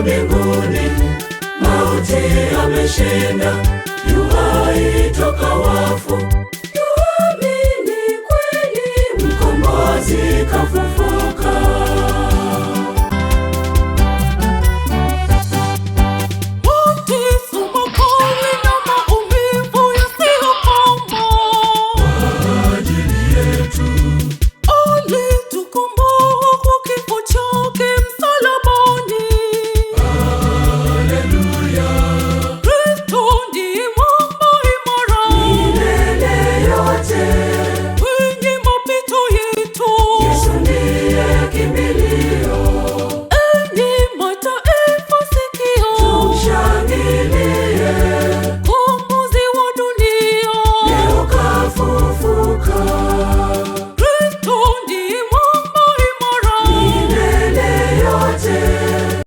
mbinguni, mauti ameshinda, yu hai toka wafu. Tuamini kweli, mkombozi kafufuka.